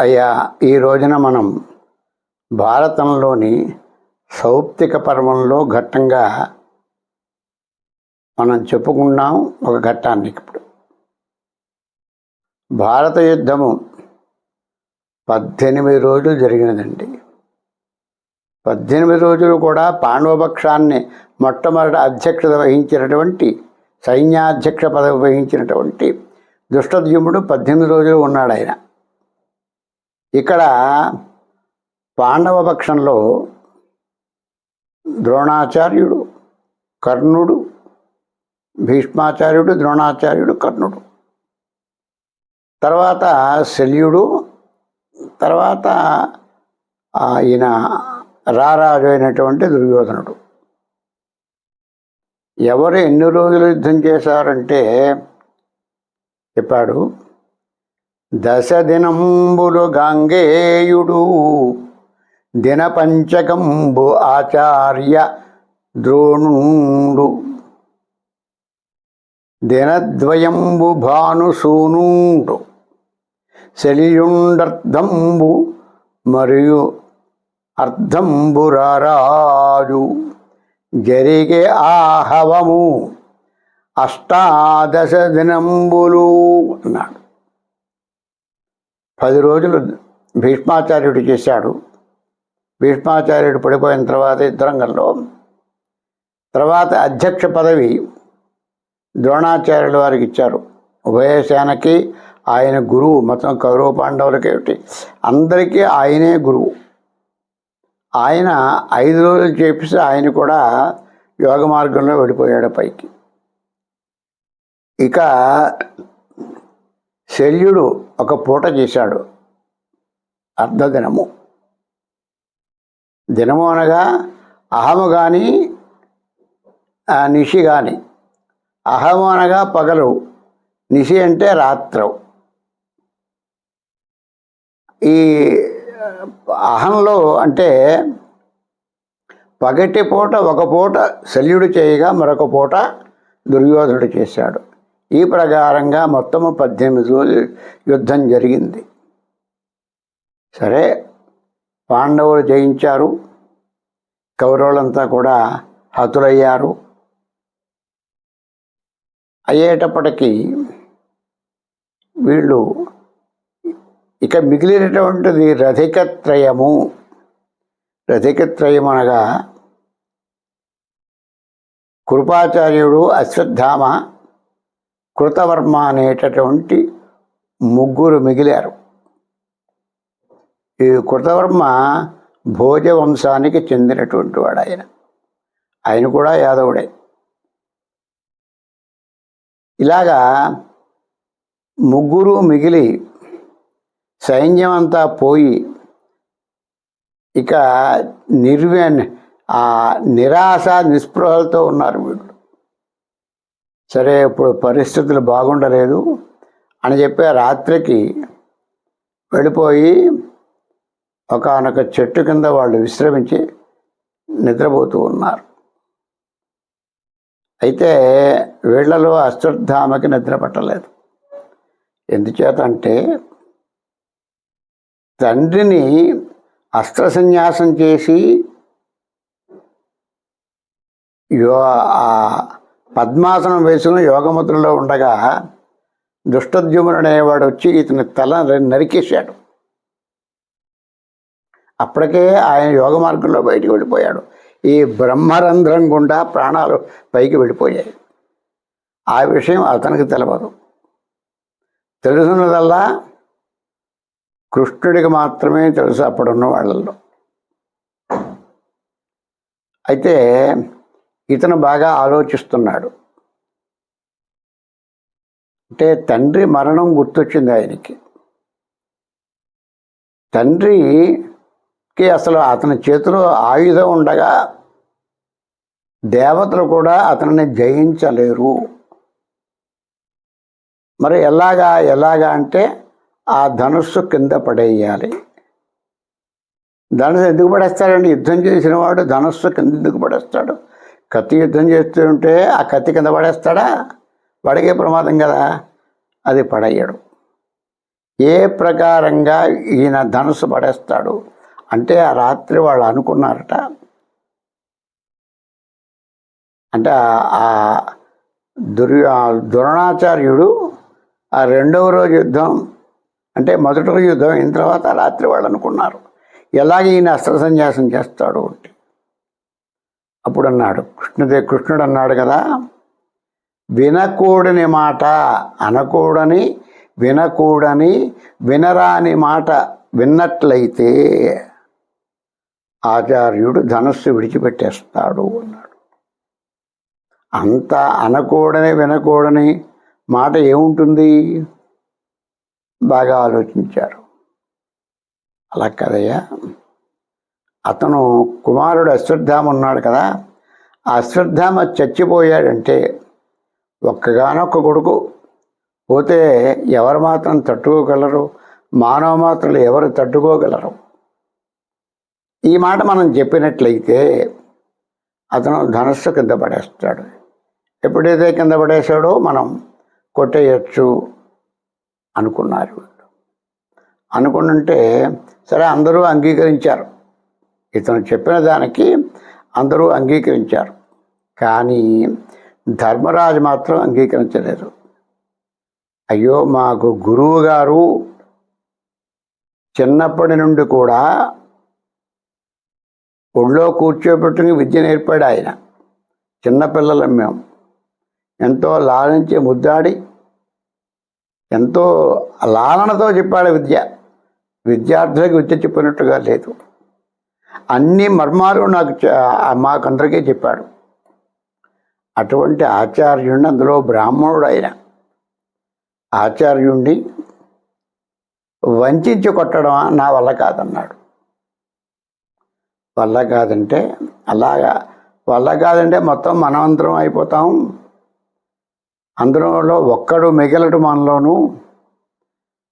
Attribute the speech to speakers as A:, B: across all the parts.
A: అయ్యా, ఈ రోజున మనం భారతంలోని సౌప్తిక పర్వంలో ఘట్టంగా మనం చెప్పుకున్నాం ఒక ఘట్టాన్ని. ఇప్పుడు భారత యుద్ధము 18 రోజులు జరిగినదండి. 18 రోజులు కూడా పాండవపక్షాన్ని మొట్టమొదటి అధ్యక్షత వహించినటువంటి సైన్యాధ్యక్ష పదవి వహించినటువంటి ధృష్టద్యుమ్నుడు 18 రోజులు ఉన్నాడు ఆయన. ఇక్కడ పాండవ పక్షంలో ద్రోణాచార్యుడు, కర్ణుడు, భీష్మాచార్యుడు, ద్రోణాచార్యుడు, కర్ణుడు, తర్వాత శల్యుడు, తర్వాత ఈయన రారాజు అయినటువంటి దుర్యోధనుడు. ఎవరు ఎన్ని రోజులు యుద్ధం చేశారంటే చెప్పాడు, 10 దినంబులు గాంగేయుడు దినపంచకంబు ఆచార్య ద్రోణుడు దినద్వయంబు భానుసూనుడు శల్యుండర్ధంబు మరియు అర్ధంబు రారాజు జరిగే ఆహవము 18 దినంబులు అన్నాడు. 10 రోజులు భీష్మాచార్యుడు చేశాడు. భీష్మాచార్యుడు పడిపోయిన తర్వాత యుద్ధరంగంలో తర్వాత అధ్యక్ష పదవి ద్రోణాచార్యుల వారికి ఇచ్చారు. ఉభయసేనకి ఆయన గురువు, మొత్తం కౌరవ పాండవులకి అందరికీ ఆయనే గురువు. ఆయన 5 రోజులు చేపిస్తే ఆయన కూడా యోగ మార్గంలో వెళ్ళిపోయాడు పైకి. ఇక శల్యుడు ఒక పూట చేశాడు, అర్ధదినము. దినము అనగా అహము కానీ నిషి కానీ. అహము అనగా పగలు, నిషి అంటే రాత్రం. ఈ అహంలో అంటే పగటి పూట ఒక పూట శల్యుడు చేయగా మరొక పూట దుర్యోధనుడు చేశాడు. ఈ ప్రకారంగా మొత్తము 18 రోజులు యుద్ధం జరిగింది. సరే, పాండవులు జయించారు, కౌరవులంతా కూడా హతులయ్యారు. అయ్యేటప్పటికీ వీళ్ళు ఇక మిగిలినటువంటిది రథికత్రయము. రథికత్రయం అనగా కృపాచార్యుడు, అశ్వత్థామ, కృతవర్మ అనేటటువంటి 3 మిగిలారు. ఈ కృతవర్మ భోజవంశానికి చెందినటువంటి వాడు. ఆయన కూడా యాదవుడే. ఇలాగా 3 మిగిలి సైన్యం అంతా పోయి ఇక నిరాశ నిస్పృహలతో ఉన్నారు వీళ్ళు. సరే, ఇప్పుడు పరిస్థితులు బాగుండలేదు అని చెప్పి రాత్రికి వెళ్ళిపోయి ఒకానొక చెట్టు కింద వాళ్ళు విశ్రమించి నిద్రపోతూ ఉన్నారు. అయితే వీళ్లలో అశ్వత్థామకి నిద్ర పట్టలేదు. ఎందుచేత అంటే తండ్రిని అస్త్ర సన్యాసం చేసి పద్మాసనం వేసుకుని యోగముద్రలో ఉండగా ధృష్టద్యుమ్నుడు అనేవాడు వచ్చి ఇతని తల నరికేశాడు. అప్పటికే ఆయన యోగ మార్గంలో బయటికి వెళ్ళిపోయాడు. ఈ బ్రహ్మరంధ్రం గుండా ప్రాణాలు పైకి వెళ్ళిపోయాయి. ఆ విషయం అతనికి తెలియదు. తెలుసున్నదల్లా కృష్ణుడికి మాత్రమే తెలుసు అప్పుడున్న వాళ్ళల్లో. అయితే ఇతను బాగా ఆలోచిస్తున్నాడు. అంటే తండ్రి మరణం గుర్తొచ్చింది ఆయనకి. తండ్రికి అసలు అతని చేతిలో ఆయుధం ఉండగా దేవతలు కూడా అతనిని జయించలేరు. మరి ఎలాగా అంటే ఆ ధనుస్సు కింద పడేయాలి. ధనుస్సు ఎందుకు పడేస్తాడండి? యుద్ధం చేసిన వాడు ధనుస్సు కింద ఎందుకు పడేస్తాడు? కత్తి యుద్ధం చేస్తుంటే ఆ కత్తి కింద పడేస్తాడా? వాడికే ప్రమాదం కదా. అది పడేయడు. ఏ ప్రకారంగా ఈయన ధనుసు పడేస్తాడు అంటే ఆ రాత్రి వాళ్ళు అనుకున్నారట. అంటే ఆ ద్రోణాచార్యుడు ఆ రెండవ రోజు యుద్ధం అంటే మొదటి రోజు యుద్ధం అయిన తర్వాత రాత్రి వాళ్ళు అనుకున్నారు ఎలాగ ఈయన అస్త్ర సన్యాసం చేస్తాడు అంటే. అప్పుడు అన్నాడు కృష్ణుడు అన్నాడు కదా, వినకూడని మాట అనకూడని, వినకూడని వినరాని మాట విన్నట్లయితే ఆచార్యుడు ధనస్సు విడిచిపెట్టేస్తాడు అన్నాడు. అంత అనకూడని వినకూడని మాట ఏముంటుంది? బాగా ఆలోచించారు. అలా కదయ్యా, అతను కుమారుడు అశ్వత్థామ ఉన్నాడు కదా, ఆ అశ్వత్థామ చచ్చిపోయాడంటే ఒక్కగానొక్క కొడుకు పోతే ఎవరు మాత్రం తట్టుకోగలరు? మానవ మాత్రలు ఎవరు తట్టుకోగలరు? ఈ మాట మనం చెప్పినట్లయితే అతను ధనస్సు కింద పడేస్తాడు. ఎప్పుడైతే కింద పడేసాడో మనం కొట్టేయచ్చు అనుకున్నారు. అనుకుంటుంటే సరే అందరూ అంగీకరించారు. ఇతను చెప్పిన దానికి అందరూ అంగీకరించారు. కానీ ధర్మరాజు మాత్రం అంగీకరించలేదు. అయ్యో, మాకు గురువు గారు చిన్నప్పటి నుండి కూడా ఒళ్ళో కూర్చోబెట్టుకుని విద్య నేర్పాడు ఆయన. చిన్నపిల్లలం మేము. ఎంతో లాలించి ముద్దాడి ఎంతో లాలనతో చెప్పాడు విద్య. విద్యార్థులకు విద్య చెప్పినట్టుగా లేదు. అన్ని మర్మాలు మాకందరికీ చెప్పాడు. అటువంటి ఆచార్యుడిని, అందులో బ్రాహ్మణుడు ఆయన ఆచార్యుడిని వంచి కొట్టడం నా వల్ల కాదన్నాడు. వల్ల కాదంటే అలాగా వల్ల కాదంటే మొత్తం మనమంతరం అయిపోతాం, అందరంలో ఒక్కడు మిగలడు మనలోను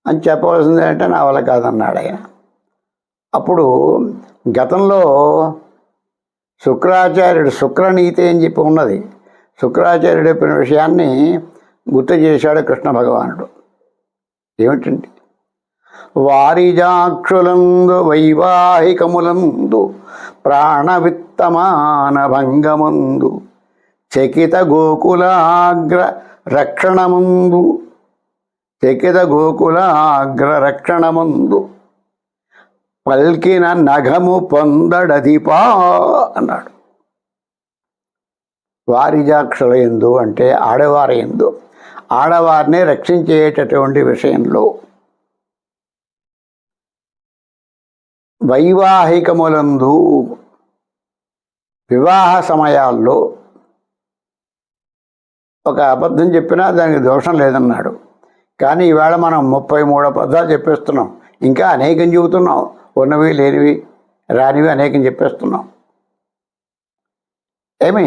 A: అని చెప్పవలసింది అంటే నా వల్ల కాదన్నాడు ఆయన. అప్పుడు గతంలో శుక్రాచార్యుడు శుక్రనీతి అని చెప్పి ఉన్నది. శుక్రాచార్యుడు చెప్పిన విషయాన్ని గుర్తు చేశాడు కృష్ణ భగవానుడు. ఏమిటండి? వారిజాక్షులందు వైవాహికములందు ప్రాణవిత్తమాన భంగమందు చకిత గోకులాగ్ర రక్షణమందు పల్కిన నఘము పొందడదిపా అన్నాడు. వారిజాక్షుల యందు అంటే ఆడవారి యందు, ఆడవారిని రక్షించేటటువంటి విషయంలో, వైవాహికములందు వివాహ సమయాల్లో ఒక అబద్ధం చెప్పినా దానికి దోషం లేదన్నాడు. కానీ ఈవేళ మనం 33 అబద్ధాలు చెప్పేస్తున్నాం. ఇంకా అనేకం చెబుతున్నాం. ఉన్నవి లేనివి రానివి అనేకం చెప్పేస్తున్నాం. ఏమి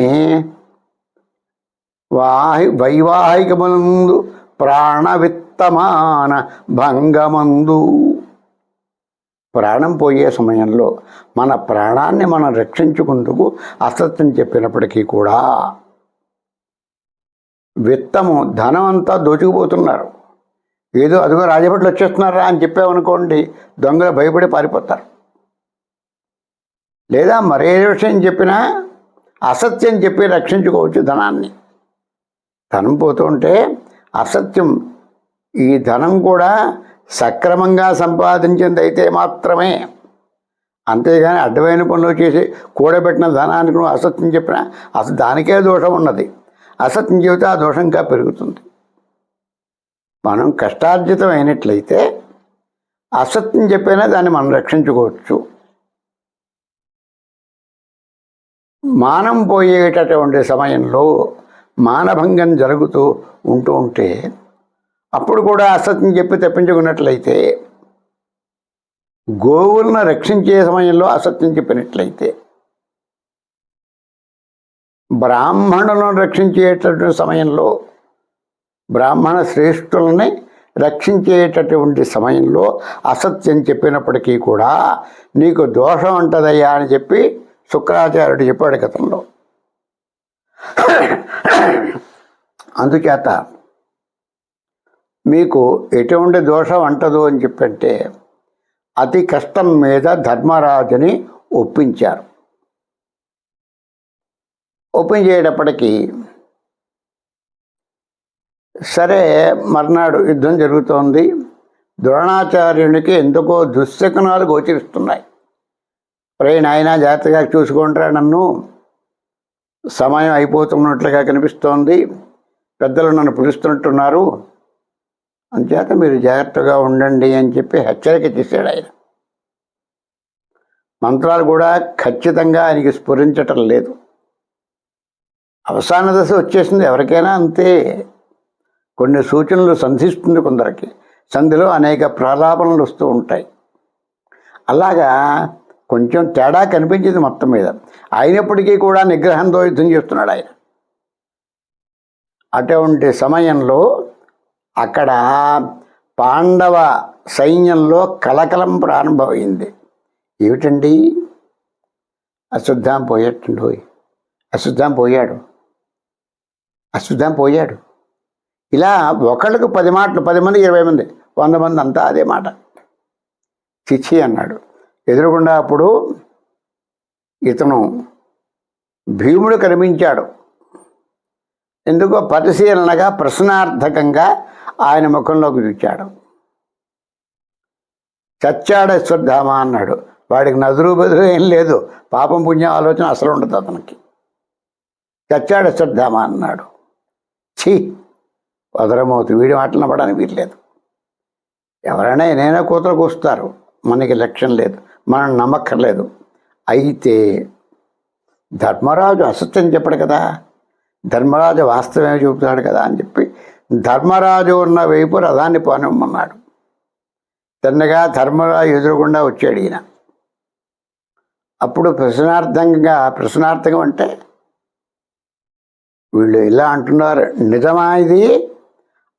A: వైవాహికములందు ప్రాణవిత్తమాన భంగమందు, ప్రాణం పోయే సమయంలో మన ప్రాణాన్ని మనం రక్షించుకుందుకు అసత్యం చెప్పినప్పటికీ కూడా విత్తము ధనం అంతా దోచుకుపోతున్నారు. ఏదో అదిగో రాజభట్లు వచ్చేస్తున్నారా అని చెప్పామనుకోండి, దొంగలు భయపడి పారిపోతారు. లేదా మరే విషయం చెప్పినా అసత్యం చెప్పి రక్షించుకోవచ్చు ధనాన్ని. ధనం పోతుంటే అసత్యం, ఈ ధనం కూడా సక్రమంగా సంపాదించింది అయితే మాత్రమే, అంతేగాని అడ్డమైన పనులు చేసి కూడబెట్టిన ధనానికి నువ్వు అసత్యం చెప్పినా అసలు దానికే దోషం ఉన్నది. అసత్యం చెబితే ఆ దోషంగా పెరుగుతుంది. మనం కష్టార్జితం అయినట్లయితే అసత్యం చెప్పినా దాన్ని మనం రక్షించుకోవచ్చు. మానం పోయేటటువంటి సమయంలో మానభంగం జరుగుతూ ఉంటే అప్పుడు కూడా అసత్యం చెప్పి తప్పించుకున్నట్లయితే, గోవులను రక్షించే సమయంలో అసత్యం చెప్పినట్లయితే, బ్రాహ్మణులను రక్షించేటటువంటి సమయంలో, బ్రాహ్మణ శ్రేష్ఠులని రక్షించేటటువంటి సమయంలో అసత్యం చెప్పినప్పటికీ కూడా నీకు దోషం ఉంటుందయ్యా అని చెప్పి శుక్రాచార్యుడు చెప్పాడు గతంలో. అందుచేత మీకు ఎటువంటి దోషం అంటదు అని చెప్పంటే అతి కష్టం మీద ధర్మరాజుని ఒప్పించారు. ఒప్పించేటప్పటికీ సరే, మర్నాడు యుద్ధం జరుగుతోంది. ద్రోణాచార్యునికి ఎందుకో దుశ్శకునాలు గోచరిస్తున్నాయి. రే నాయన, జాగ్రత్తగా చూసుకుంటారా, నన్ను సమయం అయిపోతున్నట్లుగా కనిపిస్తోంది, పెద్దలు నన్ను పిలుస్తున్నట్టున్నారు, అంచేత మీరు జాగ్రత్తగా ఉండండి అని చెప్పి హెచ్చరిక చేశాడు ఆయన. మంత్రాలు కూడా ఖచ్చితంగా ఆయనకి స్ఫురించటం లేదు. అవసాన దశ వచ్చేసింది, ఎవరికైనా అంతే. కొన్ని సూచనలు సంధిస్తుంది కొందరికి, సంధిలో అనేక ప్రలాపనలు వస్తూ ఉంటాయి. అలాగా కొంచెం తేడా కనిపించింది మొత్తం మీద. అయినప్పటికీ కూడా నిగ్రహంతో యుద్ధం చేస్తున్నాడు ఆయన. అటువంటి సమయంలో అక్కడ పాండవ సైన్యంలో కలకలం ప్రారంభమైంది. ఏమిటండి, అశ్వత్థామ పోయేటండు, అశ్వత్థామ పోయాడు. ఇలా ఒకళ్ళకు 10 మాటలు, 10 మంది 20 మంది 100 మంది అంతా అదే మాట. చిచ్చి అన్నాడు. ఎదురుగుండా అప్పుడు ఇతను భీముడు కనిపించాడు. ఎందుకో పరిశీలనగా ప్రశ్నార్థకంగా ఆయన ముఖంలోకి చూచాడు. చచ్చాడు అశ్వత్థామ అన్నాడు. వాడికి నదురు బెదురు ఏం లేదు, పాపం పుణ్యం ఆలోచన అసలు ఉండదు అతనికి. చచ్చాడు అశ్వత్థామ అన్నాడు. ఛీ, వదరమవుతు, వీడి మాటలు నమ్మడానికి వీల్లేదు. ఎవరైనా ఏనైనా కూతురు కూస్తారు, మనకి లక్ష్యం లేదు, మనం నమ్మక్కర్లేదు. అయితే ధర్మరాజు అసత్యం చెప్పడు కదా, ధర్మరాజు వాస్తవమే చూపుతాడు కదా అని చెప్పి ధర్మరాజు ఉన్న వైపు రథాన్ని పోనిమ్మన్నాడు. తిన్నగా ధర్మరాజు ఎదురుకుండా వచ్చాడు ఈయన. అప్పుడు ప్రశ్నార్థకం అంటే వీళ్ళు ఇలా అంటున్నారు, నిజమా ఇది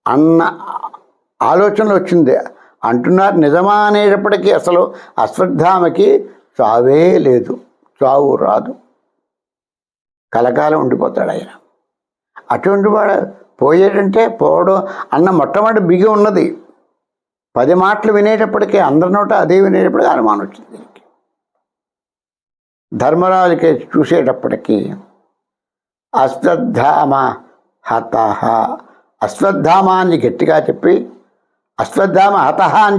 A: అన్న ఆలోచనలు వచ్చింది. అంటున్నారు నిజమా అనేటప్పటికీ అసలు అశ్వత్థామకి చావే లేదు, చావు రాదు, కలకాలం ఉండిపోతాడు ఆయన. అటువంటి వాడు పోయేటంటే పోవడం అన్న మొట్టమొదటి బిగి ఉన్నది. 10 మాటలు వినేటప్పటికీ అందరి నోట అదే వినేటప్పటికీ అనుమానం వచ్చింది దీనికి. ధర్మరాజుకి చూసేటప్పటికీ అశ్వత్థామ హతః, అశ్వత్థామ అని గట్టిగా చెప్పి అశ్వత్థామ హతః అని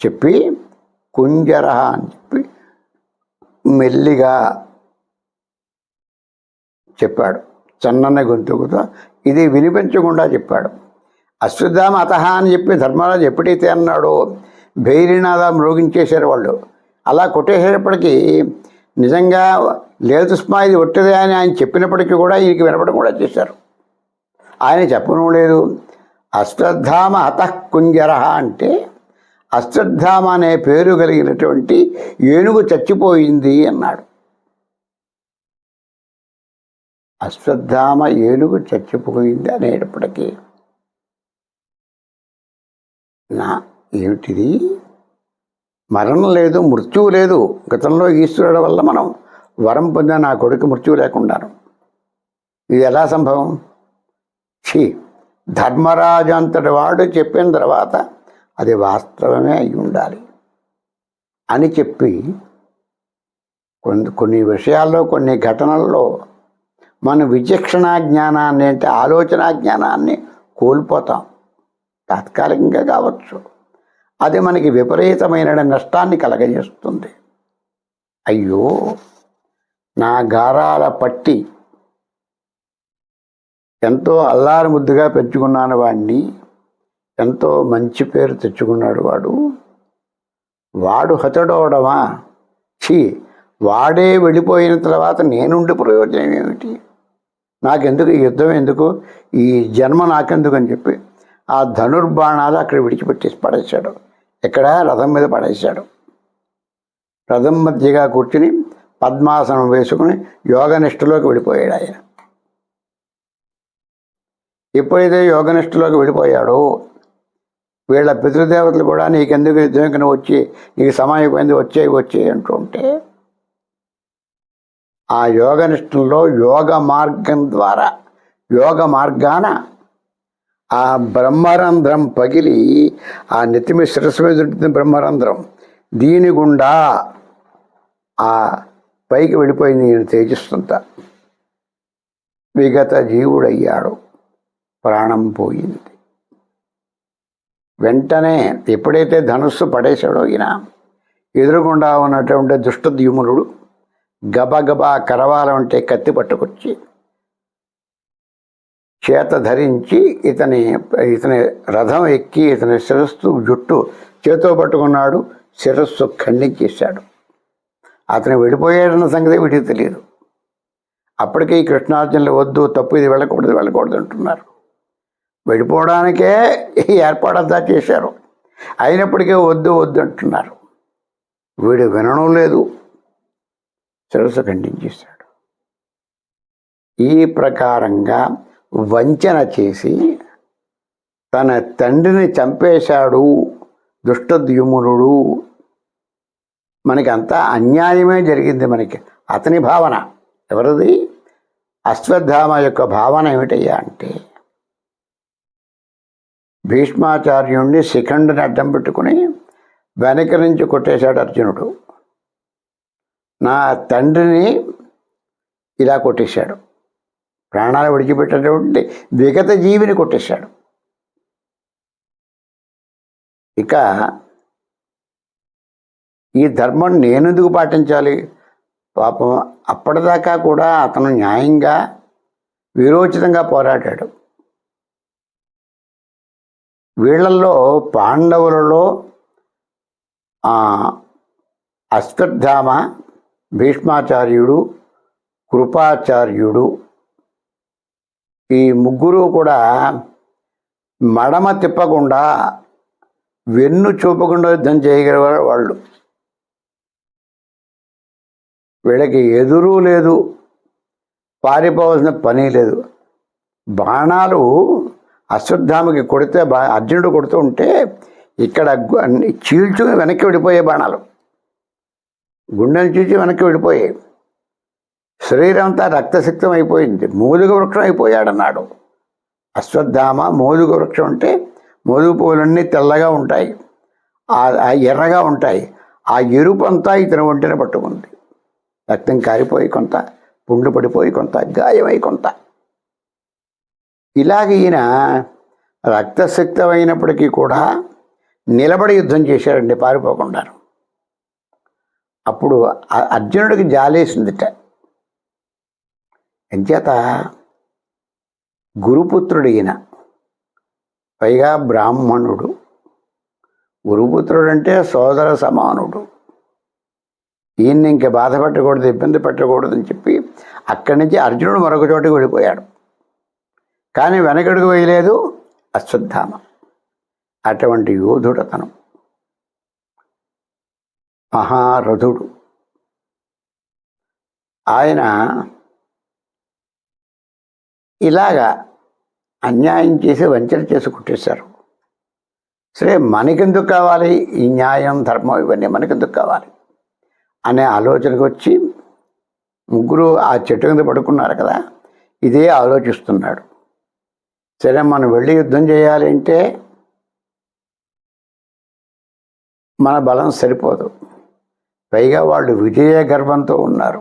A: చెప్పి కుంజరః అని చెప్పి మెల్లిగా చెప్పాడు, చన్నన్న గొంతుకుతో. ఇది వినిపించకుండా చెప్పాడు. అశ్వత్థామ హతః అని చెప్పి ధర్మరాజు ఎప్పుడైతే అన్నాడో భైరీనాథ మ్రోగించేశారు వాళ్ళు. అలా కొట్టేసేటప్పటికీ నిజంగా లేదు సుష్మా, ఇది ఒట్టిదే అని ఆయన చెప్పినప్పటికీ కూడా ఈయనకి వినపడం కూడా చేశారు. ఆయన చెప్పడం లేదు. అశ్వత్థామ హతః కుంజరః అంటే అశ్వత్థామ అనే పేరు కలిగినటువంటి ఏనుగు చచ్చిపోయింది అన్నాడు. అశ్వత్థామ ఏనుగు చచ్చిపోయింది అనేటప్పటికీ ఏమిటిది, మరణం లేదు, మృత్యువు లేదు. గతంలో ఈశ్వరుడు వల్ల మనం వరం పొందిన నా కొడుకు మృత్యువు లేకున్నాను, ఇది ఎలా సంభవం? ధర్మరాజు అంతటి వాడు చెప్పిన తర్వాత అది వాస్తవమే అయి ఉండాలి అని చెప్పి కొన్ని విషయాల్లో, కొన్ని ఘటనల్లో మన విచక్షణా జ్ఞానాన్ని అంటే ఆలోచన జ్ఞానాన్ని కోల్పోతాం. తాత్కాలికంగా కావచ్చు, అది మనకి విపరీతమైన నష్టాన్ని కలగజేస్తుంది. అయ్యో, నా గారాల పట్టి ఎంతో అల్లారు ముద్దుగా పెంచుకున్నాను వాడిని, ఎంతో మంచి పేరు తెచ్చుకున్నాడు వాడు హతడవడమా? వాడే వెళ్ళిపోయిన తర్వాత నేనుండి ప్రయోజనం ఏమిటి? నాకెందుకు ఈ యుద్ధం, ఎందుకు ఈ జన్మ నాకెందుకు అని చెప్పి ఆ ధనుర్బాణాలు అక్కడ విడిచిపెట్టేసి పడేశాడు. ఎక్కడ? రథం మీద పడేశాడు. రథం మధ్యగా కూర్చుని పద్మాసనం వేసుకుని యోగనిష్టలోకి వెళ్ళిపోయాడు ఆయన. ఎప్పుడైతే యోగనిష్టలోకి వెళ్ళిపోయాడో వీళ్ళ పితృదేవతలు కూడా నీకెందుకు యుద్ధం నువ్వు వచ్చి, నీకు సమయం అయిపోయింది, వచ్చేయి అంటూ ఉంటే ఆ యోగనిష్టంలో యోగ మార్గాన ఆ బ్రహ్మరంధ్రం పగిలి ఆ నెత్తిమి శిరస్సు మీద ఉంటుంది బ్రహ్మరంధ్రం, దీని గుండా ఆ పైకి వెళ్ళిపోయింది ఈయన తేజస్సంతా. విగత జీవుడయ్యాడు, ప్రాణం పోయింది. వెంటనే ఎప్పుడైతే ధనుస్సు పడేశాడో ఈయన, ఎదురుగుండా ఉన్నటువంటి దుష్టద్యుమ్నుడు గబగబా కరవాలంటే కత్తి పట్టుకొచ్చి చేత ధరించి ఇతని రథం ఎక్కి ఇతని శిరస్సు జుట్టు చేతో పట్టుకున్నాడు, శిరస్సు ఖండించేశాడు. అతను వెళ్ళిపోయాడన్న సంగతి వీడికి తెలియదు. అప్పటికే ఈ కృష్ణార్జునులు వద్దు, తప్పు, ఇది వెళ్ళకూడదు అంటున్నారు. వెళ్ళిపోవడానికే ఏర్పాడంతా చేశారు, అయినప్పటికీ వద్దు అంటున్నారు. వీడు వినడం లేదు, శిరస్సు ఖండించేశాడు. ఈ ప్రకారంగా వంచన చేసి తన తండ్రిని చంపేశాడు దుష్టద్యుమ్నుడు. మనకి అంతా అన్యాయమే జరిగింది. మనకి అతని భావన, ఎవరిది? అశ్వత్థామ యొక్క భావన ఏమిటయ్యా అంటే, భీష్మాచార్యుణ్ణి శిఖండిని అడ్డం పెట్టుకుని వెనక నుంచి కొట్టేశాడు అర్జునుడు. నా తండ్రిని ఇలా కొట్టేశాడు, ప్రాణాలు విడిచిపెట్టేటువంటి విగత జీవిని కొట్టేశాడు. ఇక ఈ ధర్మం నేనెందుకు పాటించాలి? పాపం అప్పటిదాకా కూడా అతను న్యాయంగా వీరోచితంగా పోరాడాడు. వీళ్ళల్లో పాండవులలో అశ్వత్థామ, భీష్మాచార్యుడు, కృపాచార్యుడు, ఈ ముగ్గురు కూడా మడమ తిప్పకుండా, వెన్ను చూపకుండా యుద్ధం చేయగలిగే వాళ్ళు. వీళ్ళకి ఎదురు లేదు, పారిపోవాల్సిన పని లేదు. బాణాలు అశ్వత్థామకి కొడితే, అర్జునుడు కొడుతూ ఉంటే ఇక్కడ చీల్చుకుని వెనక్కి వెళ్ళిపోయే బాణాలు, గుండెను చీల్చి వెనక్కి వెళ్ళిపోయాయి. శరీరం అంతా రక్తసిక్తం అయిపోయింది, మోదుగ వృక్షం అయిపోయాడన్నాడు అశ్వత్థామ. మోదుగ వృక్షం అంటే మోదుగు పువ్వులన్నీ తెల్లగా ఉంటాయి, ఎర్రగా ఉంటాయి. ఆ ఎరుపు అంతా ఇతని ఒంటిని పట్టుకుంది. రక్తం కారిపోయి కొంత, పుండ్లు పడిపోయి కొంత, గాయమై కొంత. ఇలాగ ఈయన రక్తసిక్తమైనప్పటికీ కూడా నిలబడి యుద్ధం చేశాడండి, పారిపోకుండా. అప్పుడు అర్జునుడికి జాలేసిందిట. ఎంచేత గురుపుత్రుడు ఈయన, పైగా బ్రాహ్మణుడు. గురుపుత్రుడు అంటే సోదర సమానుడు. ఈయన్ని ఇంక బాధ పెట్టకూడదు, ఇబ్బంది పెట్టకూడదు అని చెప్పి అక్కడి నుంచి అర్జునుడు మరొక చోటుకు వెళ్ళిపోయాడు. కానీ వెనకడుగు వేయలేదు అశ్వత్థామ. అటువంటి యోధుడు అతను, మహారథుడు. ఆయన ఇలాగా అన్యాయం చేసి వంచన చేసి కుట్టేశారు. సరే, మనకెందుకు కావాలి ఈ న్యాయం, ధర్మం, ఇవన్నీ మనకెందుకు కావాలి అనే ఆలోచనకు వచ్చి ముగ్గురు ఆ చెట్టు కింద పడుకున్నారు కదా, ఇదే ఆలోచిస్తున్నాడు. సరే, మనం వెళ్ళి యుద్ధం చేయాలి అంటే మన బలం సరిపోదు, పైగా వాళ్ళు విజయ గర్వంతో ఉన్నారు.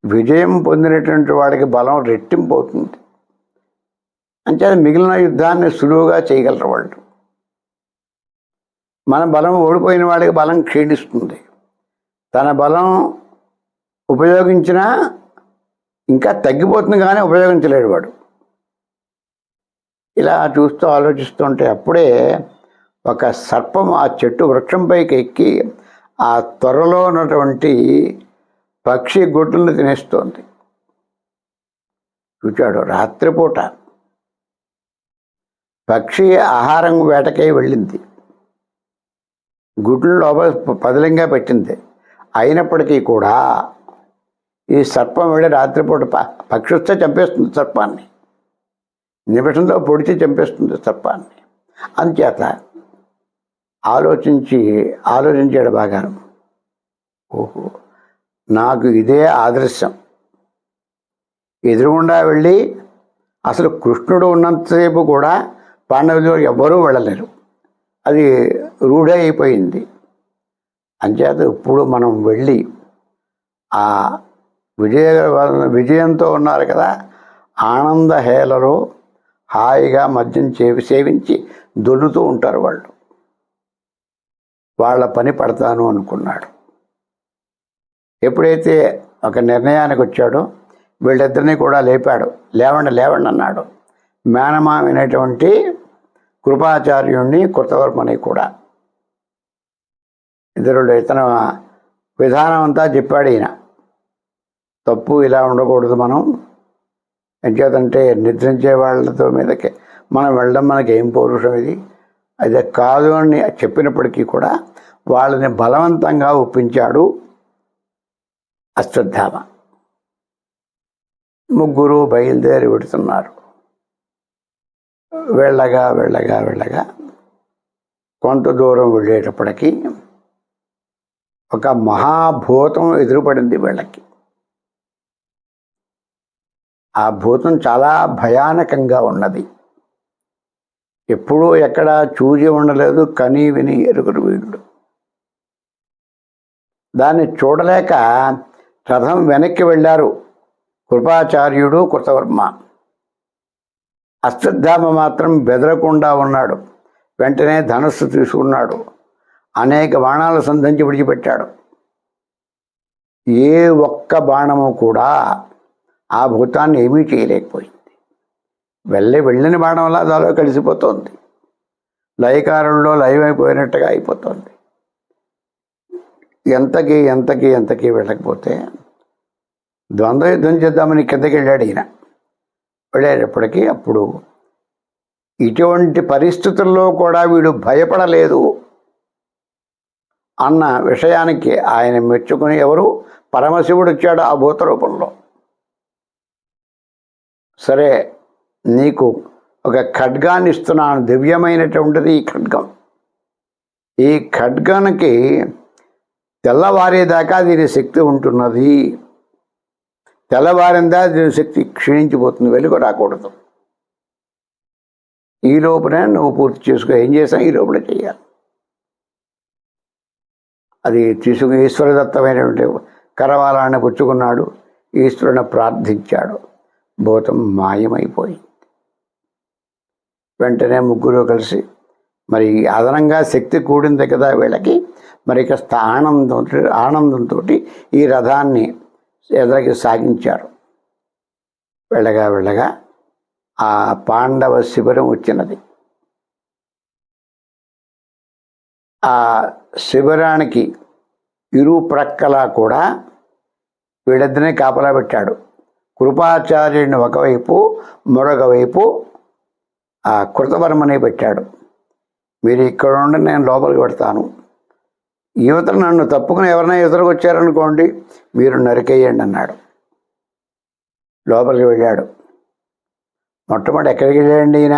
A: విజయం పొందినటువంటి వాడికి బలం రెట్టింపు అవుతుంది. అంటే మిగిలిన యుద్ధాన్ని సులువుగా చేయగలరు వాళ్ళు. మన బలం ఓడిపోయిన వాడికి బలం క్షీణిస్తుంది. తన బలం ఉపయోగించినా ఇంకా తగ్గిపోతుంది, కానీ ఉపయోగించలేడు వాడు. ఇలా చూస్తూ ఆలోచిస్తుంటే అప్పుడే ఒక సర్పం ఆ చెట్టు వృక్షంపైకి ఎక్కి ఆ త్వరలో ఉన్నటువంటి పక్షి గుడ్లను తినేస్తోంది. చూచాడు, రాత్రిపూట పక్షి ఆహారం వేటకై వెళ్ళింది, గుడ్లు లోపల పదిలంగా పెట్టింది. అయినప్పటికీ కూడా ఈ సర్పం వెళ్ళి రాత్రిపూట పక్షి వస్తే చంపేస్తుంది సర్పాన్ని, నిమిషంలో పొడిచి చంపేస్తుంది సర్పాన్ని. అందుచేత ఆలోచించాడు బాగా. ఓహో, నాకు ఇదే ఆదర్శం. ఎదురుగుండా వెళ్ళి అసలు కృష్ణుడు ఉన్నంతసేపు కూడా పాండవులు ఎవ్వరూ వెళ్ళలేరు. అది రూఢే అయిపోయింది. అంచేత ఇప్పుడు మనం వెళ్ళి ఆ విజయంతో ఉన్నారు కదా, ఆనంద హేళలో హాయిగా మద్యం సేవించి దొర్లుతూ ఉంటారు వాళ్ళు. వాళ్ళ పని పడతాను అనుకున్నాడు. ఎప్పుడైతే ఒక నిర్ణయానికి వచ్చాడో వీళ్ళిద్దరినీ కూడా లేపాడు. లేవండి లేవండి అన్నాడు. మేనమామైనటువంటి కృపాచార్యుణ్ణి, కృతవర్మని కూడా. ఇద్దరు ఇతను విధానం అంతా చెప్పాడు ఈయన. తప్పు ఇలా ఉండకూడదు, మనం ఎంచేతంటే నిద్రించే వాళ్ళతో మీదకి మనం వెళ్ళడం మనకి ఏం పౌరుషం, ఇది అది కాదు అని చెప్పినప్పటికీ కూడా వాళ్ళని బలవంతంగా ఒప్పించాడు అశ్వత్థామ. ముగ్గురు బయలుదేరి పెడుతున్నారు. వెళ్ళగా వెళ్ళగా వెళ్ళగా కొంత దూరం వెళ్ళేటప్పటికీ ఒక మహాభూతం ఎదురుపడింది వీళ్ళకి. ఆ భూతం చాలా భయానకంగా ఉన్నది. ఎప్పుడూ ఎక్కడ చూసి ఉండలేదు, కని విని ఎరుగురు వీళ్ళు. దాన్ని చూడలేక రథం వెనక్కి వెళ్ళారు కృపాచార్యుడు, కృతవర్మ. అశ్వత్థామ మాత్రం బెదరకుండా ఉన్నాడు. వెంటనే ధనస్సు తీసుకున్నాడు. అనేక బాణాలు సంధించి విడిచిపెట్టాడు. ఏ ఒక్క బాణము కూడా ఆ భూతాన్ని ఏమీ చేయలేకపోయింది. వెళ్ళిన బాణం వల్ల దాలో కలిసిపోతుంది. లయకారంలో లయమైపోయినట్టుగా అయిపోతుంది. ఎంతకీ వెళ్ళకపోతే ద్వంద్వ యుద్ధం చేద్దామని కిందకి వెళ్ళాడు ఈయన. వెళ్ళేటప్పటికీ అప్పుడు ఇటువంటి పరిస్థితుల్లో కూడా వీడు భయపడలేదు అన్న విషయానికి ఆయన మెచ్చుకుని, ఎవరు పరమశివుడు వచ్చాడు ఆ భూత రూపంలో. సరే, నీకు ఒక ఖడ్గాన్ని ఇస్తున్నాను, దివ్యమైనటువంటిది ఈ ఖడ్గం. ఈ ఖడ్గానికి తెల్లవారేదాకా దీని శక్తి ఉంటున్నది. తెల్లవారిందా దీని శక్తి క్షీణించిపోతుంది, వెలుగు రాకూడదు. ఈ లోపలే నువ్వు పూర్తి చేసుకో. ఏం చేసావు ఈ లోపల చేయాలి. అది తీసుకుని ఈశ్వరదత్తమైనటువంటి కరవాలాన్ని పుచ్చుకున్నాడు. ఈశ్వరుని ప్రార్థించాడు. భూతం మాయమైపోయింది. వెంటనే ముగ్గురు కలిసి, మరి అదనంగా శక్తి కూడింది కదా వీళ్ళకి, మరి కాస్త ఆనందంతో ఈ రథాన్ని ఎదురుకి సాగించారు. వెళ్ళగా వెళ్ళగా ఆ పాండవ శిబిరం వచ్చినది. ఆ శిబిరానికి ఇరు ప్రక్కలా కూడా వీళ్ళిద్దరినీ కాపలా పెట్టాడు. కృపాచార్యుడిని ఒకవైపు, మరొక వైపు ఆ కృతవర్మని పెట్టాడు. మీరు ఇక్కడ ఉండి నేను లోపలికి పెడతాను. యువతలు నన్ను తప్పుకుని ఎవరైనా ఎదురుకు వచ్చారనుకోండి, మీరు నరికేయండి అన్నాడు. లోపలికి వెళ్ళాడు. మొట్టమొదటి ఎక్కడికి వెళ్ళాడండి ఈయన?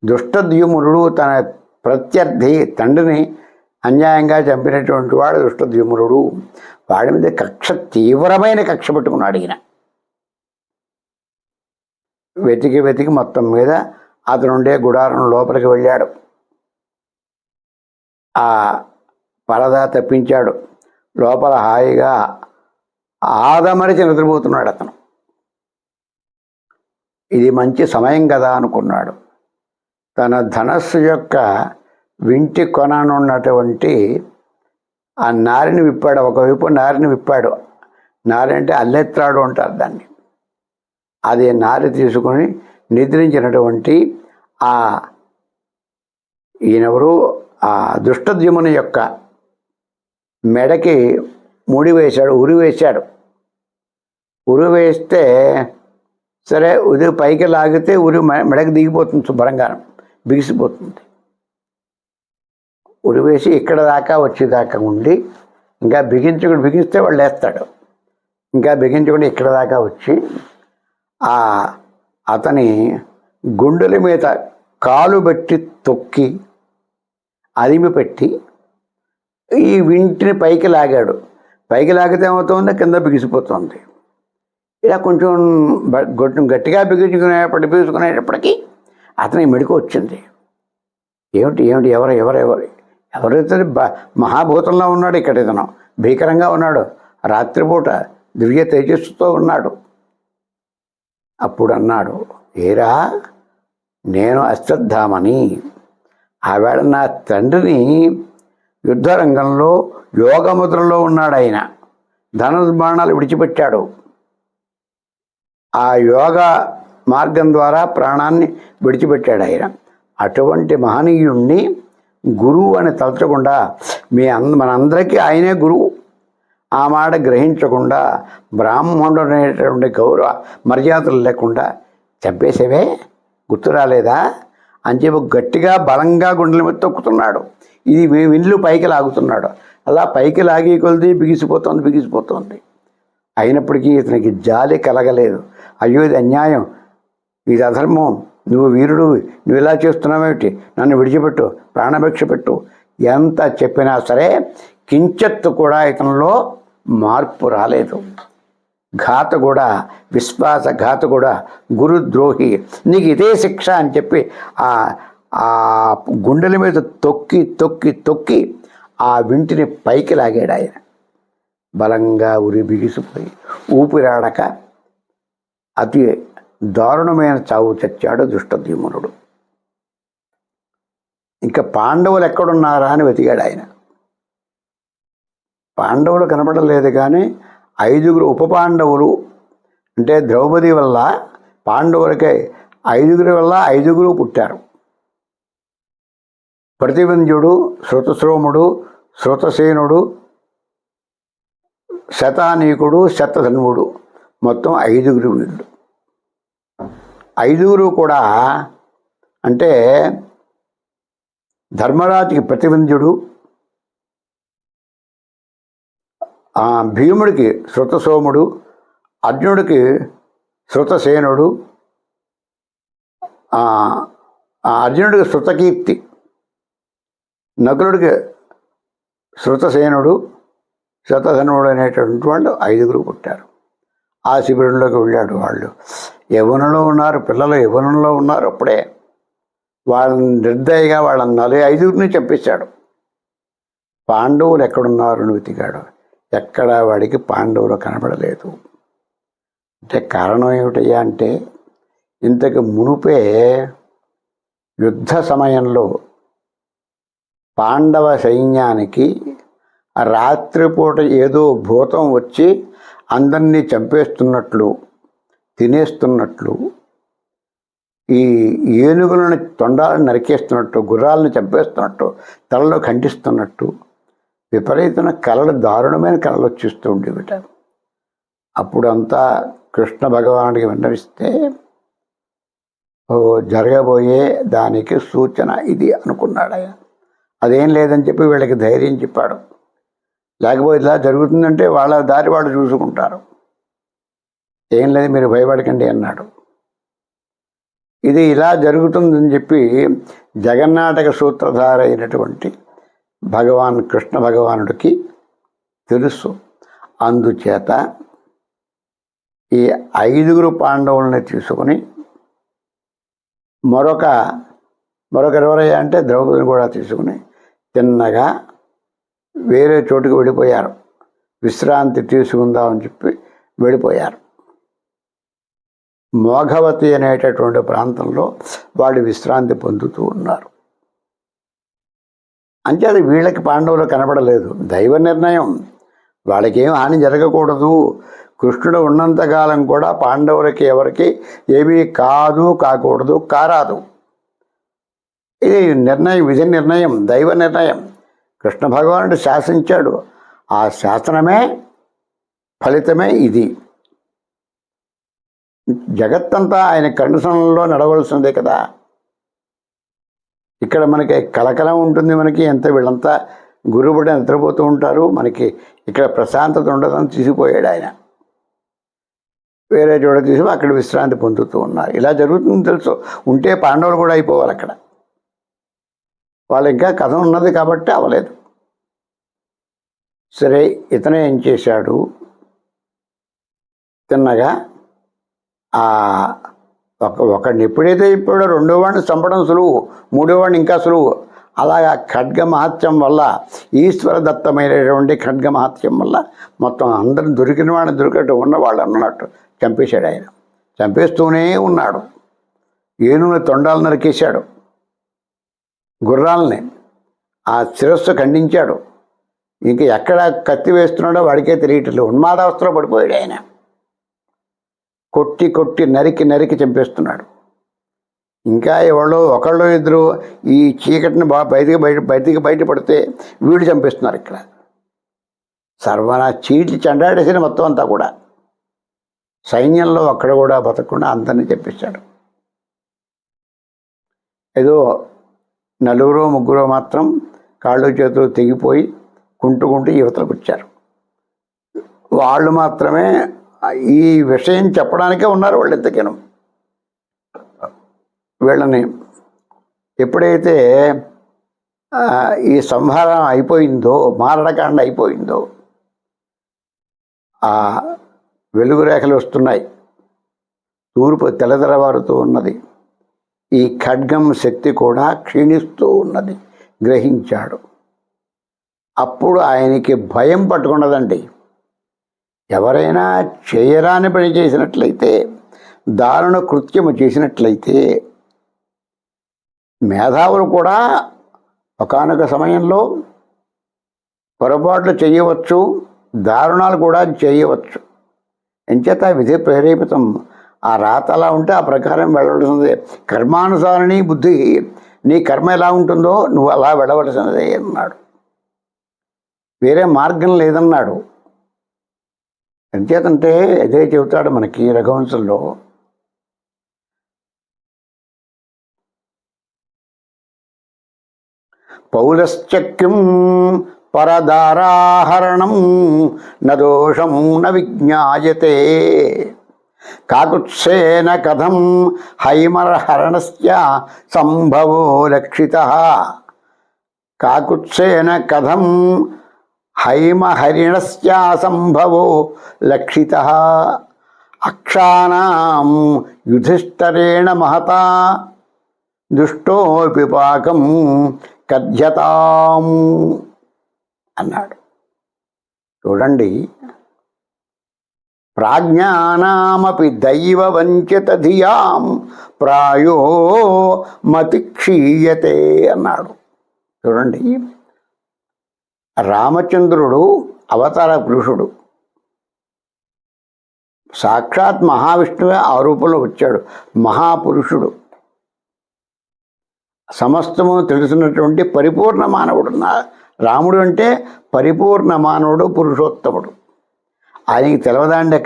A: దుష్టద్యుమ్నుడు, తన ప్రత్యర్థి తండ్రిని అన్యాయంగా చంపినటువంటి వాడు దుష్టద్యుమ్నుడు. వాడి మీద తీవ్రమైన కక్ష పెట్టుకున్నాడు ఈయన. వెతికి మొత్తం మీద అతనుండే గుడారం లోపలికి వెళ్ళాడు. ఆ పరదా తప్పించాడు. లోపల హాయిగా ఆదమరిచి నిద్రపోతున్నాడు అతను. ఇది మంచి సమయం కదా అనుకున్నాడు. తన ధనస్సు యొక్క వింటి కొననున్నటువంటి ఆ నారిని విప్పాడు. ఒకవైపు నారిని విప్పాడు. నారి అంటే అల్లెత్రాడు అంటారు దాన్ని. అది నారి తీసుకొని నిద్రించినటువంటి ఈయనెవరు, ఆ దుష్టద్యుమ్నుని యొక్క మెడకి ముడి వేశాడు, ఉరి వేశాడు. ఉరి వేస్తే సరే, ఉరి పైకి లాగితే ఉరి మెడకి దిగిపోతుంది, శుభ్రంగా బిగిసిపోతుంది. ఉరి వేసి ఇక్కడ దాకా వచ్చేదాకా ఉండి, ఇంకా బిగిస్తే వాళ్ళు వేస్తాడు. ఇంకా బిగించకుండా ఇక్కడ దాకా వచ్చి అతని గుండెల మీద కాలు పెట్టి తొక్కి అదిమి పెట్టి ఈ వింటిని పైకి లాగాడు. పైకి లాగితే ఏమవుతుంది, కింద బిగిసిపోతుంది. ఇలా కొంచెం గట్టిగా బిగించుకునేటప్పటికీ అతనికి మెడికి వచ్చింది. ఏమిటి ఏమిటి ఎవరైతే మహాభూతంలో ఉన్నాడు ఇక్కడ, ఇతను భీకరంగా ఉన్నాడు, రాత్రిపూట దివ్య తేజస్సుతో ఉన్నాడు. అప్పుడు అన్నాడు, ఏరా నేను అశ్వత్థామని, ఆవేళ నా తండ్రిని యుద్ధరంగంలో యోగముద్రలో ఉన్నాడు. ఆయన ధనుర్బాణాలు విడిచిపెట్టాడు. ఆ యోగ మార్గం ద్వారా ప్రాణాన్ని విడిచిపెట్టాడు ఆయన. అటువంటి మహనీయుణ్ణి గురువు అని తలచకుండా మనందరికీ ఆయనే గురువు ఆ మాట గ్రహించకుండా బ్రాహ్మణుడు అనేటువంటి గౌరవ మర్యాదలు లేకుండా చంపేసేవే, గుర్తు రాలేదా అని చెప్పి గట్టిగా బలంగా గుండెల మీద తొక్కుతున్నాడు. ఇది విల్లు పైకి లాగుతున్నాడు. అలా పైకి లాగి కొలిది బిగిసిపోతుంది. అయినప్పటికీ ఇతనికి జాలి కలగలేదు. అయ్యో ఇది అన్యాయం, ఇది అధర్మం, నువ్వు వీరుడు, నువ్వు ఇలా చేస్తున్నావేమిటి, నన్ను విడిచిపెట్టు, ప్రాణభిక్ష పెట్టు, ఎంత చెప్పినా సరే కించెత్తు కూడా ఇతనిలో మార్పు రాలేదు. విశ్వాసఘాతకుడా, గురుద్రోహి, నీకు ఇదే శిక్ష అని చెప్పి ఆ గుండెల మీద తొక్కి ఆ వింటిని పైకి లాగాడు ఆయన. బలంగా ఉరి బిగిసిపోయి ఊపిరాడక అతి దారుణమైన చావు చచ్చాడు ధృష్టద్యుమ్నుడు. ఇంకా పాండవులు ఎక్కడున్నారా అని వెతికాడు ఆయన. పాండవులు కనపడలేదు, కానీ 5 ఉప పాండవులు, అంటే ద్రౌపది వల్ల పాండవులకి 5 వల్ల 5 పుట్టారు. ప్రతిబంధ్యుడు, శృతశ్రోముడు, శృతసేనుడు, శతానీకుడు, శతధన్వుడు, మొత్తం 5 వీళ్ళు. 5 కూడా అంటే ధర్మరాజుకి ప్రతిబంధ్యుడు, భీముడికి శృతసోముడు, అర్జునుడికి శృతసేనుడు, అర్జునుడికి శృతకీర్తి, నకులుడికి శృతసేనుడు, శతధనుడు అనేటటువంటి వాళ్ళు 5 పుట్టారు. ఆ శిబిరంలోకి వెళ్ళాడు. వాళ్ళు యవ్వనంలో ఉన్నారు, పిల్లలు యవ్వనంలో ఉన్నారు. అప్పుడే వాళ్ళని నిర్దయగా వాళ్ళని 5 చంపేశాడు. పాండవులు ఎక్కడున్నారు అని వెతికాడు. ఎక్కడ వాడికి పాండవులు కనపడలేదు. అంటే కారణం ఏమిటయ్యా అంటే, ఇంతకు మునుపే యుద్ధ సమయంలో పాండవ సైన్యానికి రాత్రిపూట ఏదో భూతం వచ్చి అందరినీ చంపేస్తున్నట్లు, తినేస్తున్నట్లు, ఈ ఏనుగులను తొండాలను నరికేస్తున్నట్టు, గుర్రాలను చంపేస్తున్నట్టు, తలలో ఖండిస్తున్నట్టు విపరీతమైన కళలు, దారుణమైన కళలు వచ్చేస్తూ ఉండేవిట. అప్పుడు అంతా కృష్ణ భగవానుడికి విన్నవిస్తే, జరగబోయే దానికి సూచన ఇది అనుకున్నాడు ఆయన. అదేం లేదని చెప్పి వీళ్ళకి ధైర్యం చెప్పాడు. లేకపోతే ఇలా జరుగుతుందంటే వాళ్ళ దారి వాళ్ళు చూసుకుంటారు, ఏం లేదు మీరు భయపడకండి అన్నాడు. ఇది ఇలా జరుగుతుందని చెప్పి జగన్నాటక సూత్రధార అయినటువంటి కృష్ణ భగవానుడికి తెలుసు. అందుచేత ఈ 5 పాండవుల్ని తీసుకొని మరొకరు ఎవరయ్యా అంటే ద్రౌపదిని కూడా తీసుకుని చిన్నగా వేరే చోటుకు వెళ్ళిపోయారు. విశ్రాంతి తీసుకుందామని చెప్పి వెళ్ళిపోయారు. మోఘవతి అనేటటువంటి ప్రాంతంలో వాళ్ళు విశ్రాంతి పొందుతూ ఉన్నారు. అంటే అది వీళ్ళకి పాండవులు కనపడలేదు. దైవ నిర్ణయం, వాళ్ళకేం హాని జరగకూడదు. కృష్ణుడు ఉన్నంతకాలం కూడా పాండవులకి ఎవరికి ఏమీ కాకూడదు, కారాదు. ఇది నిర్ణయం, విధి నిర్ణయం, దైవ నిర్ణయం. కృష్ణ భగవానుడు శాసించాడు. ఆ శాసనమే ఫలితమే ఇది. జగత్తంతా ఆయన కనుసనలో నడవలసిందే కదా. ఇక్కడ మనకి కలకలం ఉంటుంది. మనకి వీళ్ళంతా గురువుబడి నిద్రపోతూ ఉంటారు. మనకి ఇక్కడ ప్రశాంతత ఉండదని తీసిపోయాడు ఆయన. వేరే చోట తీసి అక్కడ విశ్రాంతి పొందుతూ ఉన్నారు. ఇలా జరుగుతుంది తెలుసు. ఉంటే పాండవులు కూడా అయిపోవాలి అక్కడ. వాళ్ళు ఇంకా కథ ఉన్నది కాబట్టి అవ్వలేదు. సరే, ఇతనే ఏం చేశాడు, తిన్నగా ఆ ఒకడిని ఎప్పుడైతే చెప్పాడో రెండో వాడిని చంపడం సులువు, మూడో వాడిని ఇంకా సులువు. అలాగా ఖడ్గ మహత్యం వల్ల, ఈశ్వర దత్తమైనటువంటి ఖడ్గ మహత్యం వల్ల మొత్తం అందరిని దొరికిన వాడిని దొరికట్టు ఉన్నవాళ్ళు అన్నట్టు చంపేశాడు ఆయన. చంపేస్తూనే ఉన్నాడు. ఏనుగుల తొండాలు నరికేశాడు, గుర్రాలని ఆ శిరస్సు ఖండించాడు. ఇంక ఎక్కడ కత్తి వేస్తున్నాడో వాడికే తెలియట్లేదు. ఉన్మాదావస్థలో పడిపోయాడు ఆయన. కొట్టి కొట్టి నరికి నరికి చంపేస్తున్నాడు. ఇంకా ఎవరో ఒకళ్ళు ఇద్దరు ఈ చీకటిని బయటపడితే వీడు చంపేస్తున్నారు. ఇక్కడ సర్వనా చీట్లు చెండాడేసిన మొత్తం అంతా కూడా. సైన్యంలో అక్కడ కూడా బతకకుండా అందరినీ చంపేశాడు. ఏదో నలుగురో ముగ్గురో మాత్రం కాళ్ళు చేతులు తెగిపోయి కుంటుకుంటూ యువతలకు వచ్చారు. వాళ్ళు మాత్రమే ఈ విషయం చెప్పడానికే ఉన్నారు. వాళ్ళు ఎంతకేను వీళ్ళని ఎప్పుడైతే ఈ సంహారం అయిపోయిందో, మారణకాండ అయిపోయిందో, ఆ వెలుగు రేఖలు వస్తున్నాయి, తూర్పు తెల్లదెరవారుతూ ఉన్నది, ఈ ఖడ్గం శక్తి కూడా క్షీణిస్తూ ఉన్నది గ్రహించాడు. అప్పుడు ఆయనకి భయం పట్టుకున్నదండి. ఎవరైనా చేయరాని పని చేసినట్లయితే, దారుణ కృత్యము చేసినట్లయితే, మేధావులు కూడా ఒకానొక సమయంలో పొరపాట్లు చేయవచ్చు, దారుణాలు కూడా చేయవచ్చు. ఎంచేత విధి ప్రేరేపితం. ఆ రాత అలా ఉంటే ఆ ప్రకారం వెళ్ళవలసిందే. కర్మానుసారిణి బుద్ధి. నీ కర్మ ఎలా ఉంటుందో నువ్వు అలా వెళ్ళవలసినదే అన్నాడు. వేరే మార్గం లేదన్నాడు. ఎంచేతంటే అదే చెబుతాడు మనకి రఘువంశంలో. పౌలశ్చక్యం పరదారాహరణం నదోషం న విజ్ఞాయతే కాకుత్సేన కథం హైమరహరణస్య సంభవో లక్షితః. కాకుత్సేన కథం హైమహరిణస్య సంభవో లక్షితః. అక్షానాం యుధిష్ఠిరేణ మహతా దుష్టోపి పాకం కథ్యతాం అన్నాడు. చూడండి, ప్రాజ్ఞానామపి దైవ వంచిత ధియాం ప్రాయో మతి క్షీయతే అన్నాడు. చూడండి, రామచంద్రుడు అవతార పురుషుడు, సాక్షాత్ మహావిష్ణువే ఆ రూపంలో వచ్చాడు. మహాపురుషుడు, సమస్తము తెలుసున్నటువంటి పరిపూర్ణ మానవుడు. రాముడు అంటే పరిపూర్ణ మానవుడు, పురుషోత్తముడు. ఆయనకి తెలవదండి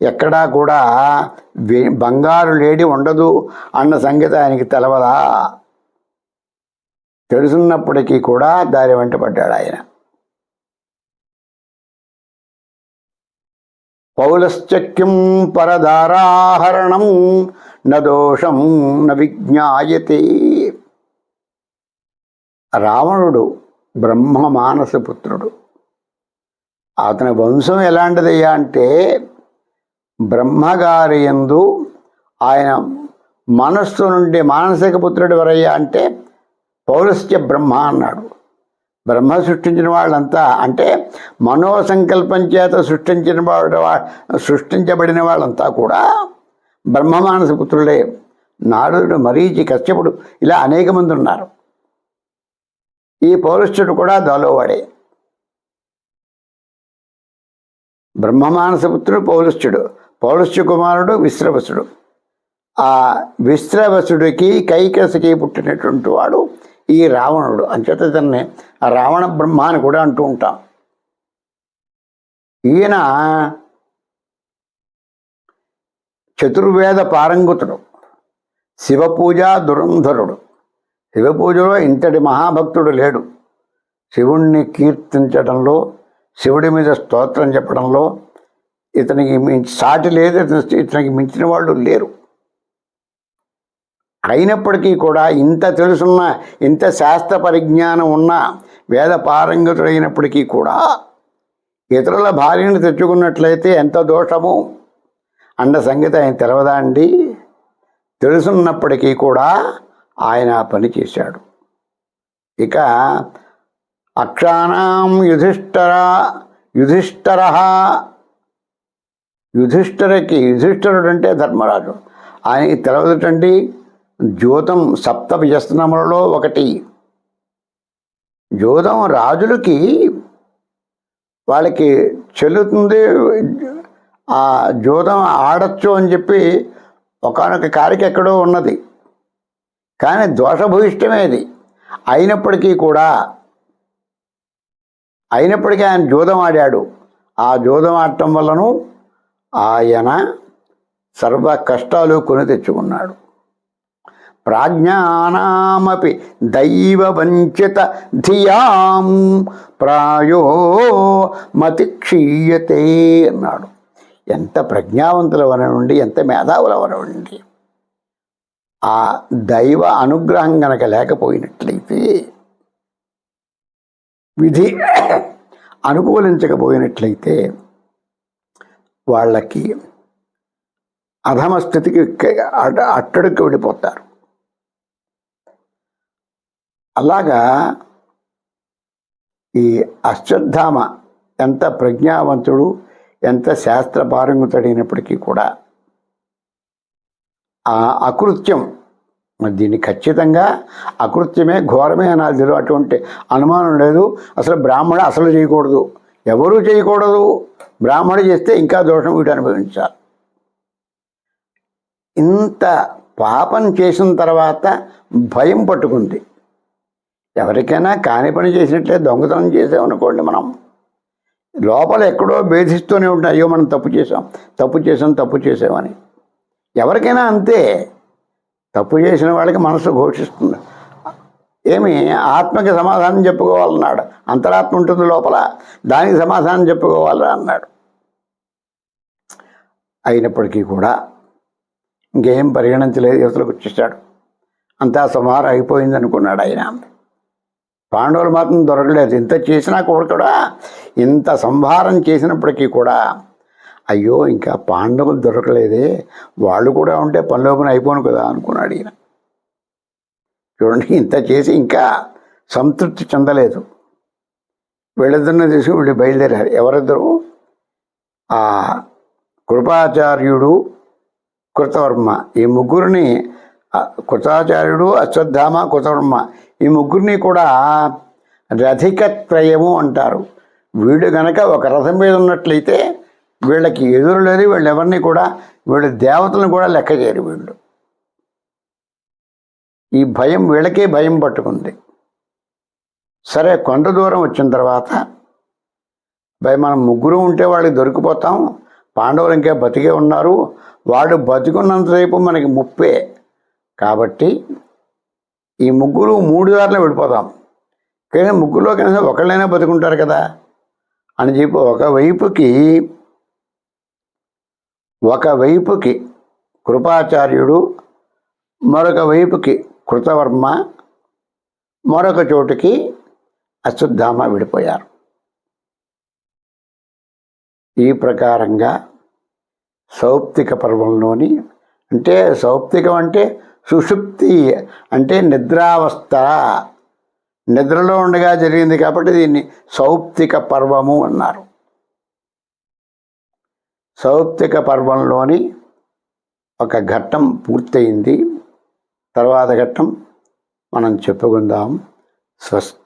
A: ఎక్కడా కూడా బంగారు లేడి ఉండదు అన్న సంగతి ఆయనకి తెలవదా? తెలుసున్నప్పటికీ కూడా దారి వెంట పడ్డాడు ఆయన. పౌలశ్చక్యం పరదారాహరణం నదోషం న విజ్ఞాయతే. రావణుడు బ్రహ్మ మానస పుత్రుడు. అతని వంశం ఎలాంటిదయ్యా అంటే, బ్రహ్మగారి యందు ఆయన మనస్సు నుండి మానసిక పుత్రుడు ఎవరయ్యా అంటే పౌలశ్చ బ్రహ్మ అన్నాడు. బ్రహ్మ సృష్టించిన వాళ్ళంతా అంటే మనోసంకల్పం చేత సృష్టించబడిన వాళ్ళంతా కూడా బ్రహ్మమానస పుత్రులే. నారదుడు, మరీచి, కశ్యపుడు ఇలా అనేక మంది ఉన్నారు. ఈ పౌలశ్చుడు కూడా దాలోవాడే. బ్రహ్మమానసపుత్రుడు పౌలశ్చుడు, పౌలశ్చు కుమారుడు విశ్రవసుడు. ఆ విశ్రవసుడికి కైకసికి పుట్టినటువంటి వాడు ఈ రావణుడు. అంచేత ఇతన్ని రావణ బ్రహ్మ అని కూడా అంటూ ఉంటాం. ఈయన చతుర్వేద పారంగతుడు, శివపూజ దురంధరుడు. శివపూజలో ఇంతటి మహాభక్తుడు లేడు. శివుణ్ణి కీర్తించడంలో, శివుడి మీద స్తోత్రం చెప్పడంలో ఇతనికి సాటి లేదు. ఇతనికి మించిన వాళ్ళు లేరు. అయినప్పటికీ కూడా ఇంత తెలుసున్న, ఇంత శాస్త్ర పరిజ్ఞానం ఉన్న వేద పారంగతుడైనప్పటికీ కూడా ఇతరుల భార్యను తెచ్చుకున్నట్లయితే ఎంత దోషము. అన్న సంగతి ఆయన తెలవదా అండి? తెలుసున్నప్పటికీ కూడా ఆయన పని చేశాడు. ఇక అక్షాణం యుధిష్ఠరుడు అంటే ధర్మరాజు. ఆయనకి తెలవదటండి జూతం సప్త వ్యసనములలో ఒకటి. జూదం రాజులకి వాళ్ళకి చెల్లుతుంది, ఆ జూదం ఆడచ్చు అని చెప్పి ఒకానొక కారిక ఎక్కడో ఉన్నది. కానీ దోషభూయిష్టమే అది. అయినప్పటికీ ఆయన జూదం ఆడాడు. ఆ జూదం ఆడటం వల్లను ఆయన సర్వ కష్టాలు కొని తెచ్చుకున్నాడు. ప్రాజ్ఞానామపి దైవ వంచిత ధియాం ప్రాయో మతి క్షీయతే అన్నాడు. ఎంత ప్రజ్ఞావంతుల వననుండి, ఎంత మేధావుల వననుండి ఆ దైవ అనుగ్రహం గనక లేకపోయినట్లయితే, విధి అనుకూలించకపోయినట్లయితే వాళ్ళకి అధమ స్థితికి అట్టడుక్కి వెళ్ళిపోతారు. అలాగా ఈ అశ్వత్థామ ఎంత ప్రజ్ఞావంతుడు, ఎంత శాస్త్ర పారంగతుడైనప్పటికీ కూడా ఆ అకృత్యం, మరి దీన్ని ఖచ్చితంగా అకృత్యమే, ఘోరమే అనాదిలో అటువంటి అనుమానం లేదు. అసలు బ్రాహ్మణ అసలు చేయకూడదు, ఎవరూ చేయకూడదు. బ్రాహ్మణుడు చేస్తే ఇంకా దోషం వీటి అనుభవించాలి. ఇంత పాపం చేసిన తర్వాత భయం పట్టుకుంది. ఎవరికైనా కాని పని చేసినట్లే దొంగతనం చేసామనుకోండి, మనం లోపల ఎక్కడో భేదిస్తూనే ఉంటాం, అయ్యో మనం తప్పు చేసామని. ఎవరికైనా అంతే. తప్పు చేసిన వాళ్ళకి మనసు ఘోషిస్తుంది. ఏమి ఆత్మకి సమాధానం చెప్పుకోవాలన్నాడు. అంతరాత్మ ఉంటుంది లోపల, దానికి సమాధానం చెప్పుకోవాలా అన్నాడు. అయినప్పటికీ కూడా ఇంకేం పరిగణించలేదు, యువతలకు వచ్చేసాడు. అంతా సంహారం అయిపోయింది అనుకున్నాడు ఆయన. పాండవులు మాత్రం దొరకలేదు. ఇంత చేసినా కూడా, ఇంత సంహారం చేసినప్పటికీ కూడా అయ్యో ఇంకా పాండవులు దొరకలేదే, వాళ్ళు కూడా ఉంటే పనిలోపన అయిపోను కదా అనుకున్నాడు ఈయన. చూడండి, ఇంత చేసి ఇంకా సంతృప్తి చెందలేదు. వీళ్ళిద్దరిని తీసుకుని వీళ్ళు బయలుదేరారు. ఎవరిద్దరు? ఆ కృపాచార్యుడు, కృతవర్మ. ఈ ముగ్గురిని, కృతాచార్యుడు, అశ్వత్థామ, కృతవర్మ, ఈ ముగ్గురిని కూడా రథికత్రయము అంటారు. వీళ్ళు గనక ఒక రథం మీద ఉన్నట్లయితే వీళ్ళకి ఎదురు లేదు. వీళ్ళు ఎవరిని కూడా, వీళ్ళ దేవతలను కూడా లెక్క చేయరు వీళ్ళు. ఈ భయం, వీళ్ళకే భయం పట్టుకుంది. సరే, కొంత దూరం వచ్చిన తర్వాత మనం ముగ్గురు ఉంటే వాళ్ళకి దొరికిపోతాం, పాండవులు ఇంకా బతికే ఉన్నారు, వాడు బతికున్నంతసేపు మనకి ముప్పే, కాబట్టి ఈ ముగ్గురు 3 దారిలో వెళ్ళిపోతాం. కానీ ముగ్గురులో కనీసం ఒకళ్ళైనా బతుకుంటారు కదా అని చెప్పి ఒకవైపుకి కృపాచార్యుడు, మరొక వైపుకి కృతవర్మ, మరొక చోటుకి అశ్వత్థామ విడిపోయారు. ఈ ప్రకారంగా సౌప్తిక పర్వంలోని, అంటే సౌప్తికం అంటే సుషుప్తి, అంటే నిద్రావస్థ, నిద్రలో ఉండగా జరిగింది కాబట్టి దీన్ని సౌప్తిక పర్వము అన్నారు. సౌప్తిక పర్వంలోని ఒక ఘట్టం పూర్తయింది. తర్వాత ఘట్టం మనం చెప్పుకుందాం. స్వస్తి.